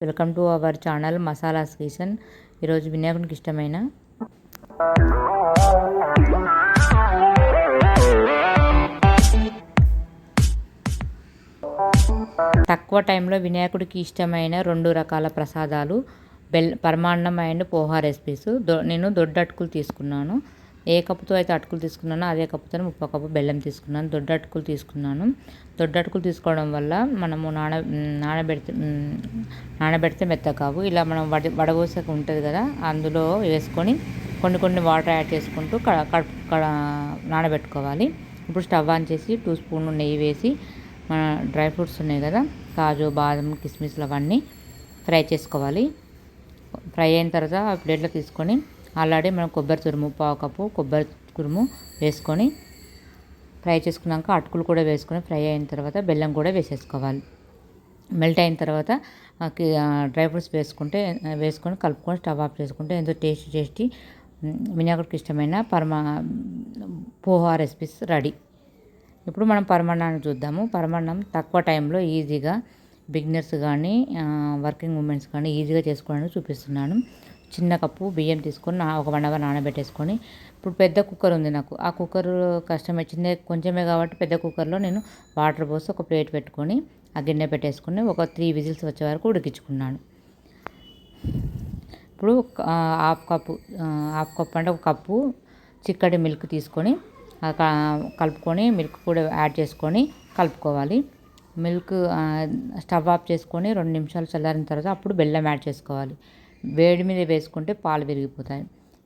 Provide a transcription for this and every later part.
Welcome to our channel masalas kitchen. ఈరోజు వినాయకునికి ఇష్టమైన తక్కువ టైంలో వినాయకుడికి ఇష్టమైన 2 రకాల ప్రసాదాలు పరమాన్నం అండ్ పోహా రెసిపీస్. నేను దొడ్డ అటుకులు తీసుకున్నాను. ఏ కప్పుతో అయితే అటుకులు తీసుకున్నానో అదే కప్పుతో 30 కప్పు బెల్లం తీసుకున్నాను. దొడ్డ అటుకులు తీసుకున్నాను. దొడ్డ అటుకులు తీసుకోవడం వల్ల మనము నానబెడితే మెత్తకావు. ఇలా మనం వడబోసక ఉంటుంది కదా, అందులో వేసుకొని కొన్ని వాటర్ యాడ్ చేసుకుంటూ నానబెట్టుకోవాలి. ఇప్పుడు స్టవ్ ఆన్ చేసి 2 స్పూన్లు నెయ్యి వేసి మన డ్రై ఫ్రూట్స్ ఉన్నాయి కదా, కాజు, బాదం, కిస్మిస్లు అవన్నీ ఫ్రై చేసుకోవాలి. ఫ్రై అయిన తర్వాత ఆ ప్లేట్లో తీసుకొని ఆల్రెడీ మనం కొబ్బరి తురుము 1/2 కప్పు కొబ్బరి తురుము వేసుకొని ఫ్రై చేసుకున్నాక అటుకులు కూడా వేసుకొని ఫ్రై అయిన తర్వాత బెల్లం కూడా వేసేసుకోవాలి. మెల్ట్ అయిన తర్వాత డ్రై ఫ్రూట్స్ వేసుకొని కలుపుకొని స్టవ్ ఆఫ్ చేసుకుంటే ఎంతో టేస్టీ వినాయకుడికి ఇష్టమైన పోహా రెసిపీస్ రెడీ. ఇప్పుడు మనం పరమన్నాన్ని చూద్దాము. పరమన్నం తక్కువ టైంలో ఈజీగా బిగినర్స్ కానీ వర్కింగ్ ఉమెన్స్ కానీ ఈజీగా చేసుకోవడానికి చూపిస్తున్నాను. చిన్న కప్పు బియ్యం తీసుకొని ఒక 1 అవర్ నానబెట్టేసుకొని, ఇప్పుడు పెద్ద కుక్కర్ ఉంది నాకు. ఆ కుక్కర్ కష్టమే, కొంచెమే కాబట్టి పెద్ద కుక్కర్లో నేను వాటర్ పోసి ఒక ప్లేట్ పెట్టుకొని ఆ గిన్నె పెట్టేసుకొని ఒక 3 విజిల్స్ వచ్చే వరకు ఉడికించుకున్నాను. ఇప్పుడు హాఫ్ కప్పు అంటే 1 కప్పు చిక్కటి మిల్క్ తీసుకొని కలుపుకొని మిల్క్ కూడా యాడ్ చేసుకొని కలుపుకోవాలి. మిల్క్ స్టవ్ ఆఫ్ చేసుకొని 2 నిమిషాలు చల్లారిన తర్వాత అప్పుడు బెల్లం యాడ్ చేసుకోవాలి. వేడి మీద వేసుకుంటే పాలు విరిగిపోతాయి.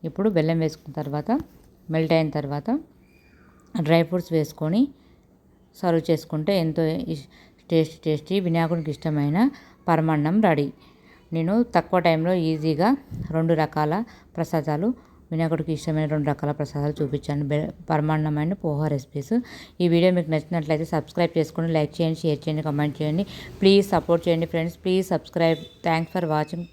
ఇప్పుడు బెల్లం వేసుకున్న తర్వాత మెల్ట్ అయిన తర్వాత డ్రై ఫ్రూట్స్ వేసుకొని సర్వ్ చేసుకుంటే ఎంతో టేస్టీ వినాయకుడికి ఇష్టమైన పరమాన్నం రెడీ. నేను తక్కువ టైంలో ఈజీగా 2 రకాల ప్రసాదాలు వినాయకుడికి ఇష్టమైన 2 రకాల ప్రసాదాలు చూపించాను. పరమాన్నం అండ్ పోహా రెసిపీస్. ఈ వీడియో మీకు నచ్చినట్లయితే సబ్స్క్రైబ్ చేసుకోండి, లైక్ చేయండి, షేర్ చేయండి, కామెంట్ చేయండి. ప్లీజ్ సపోర్ట్ చేయండి friends. Please subscribe. Thanks for watching.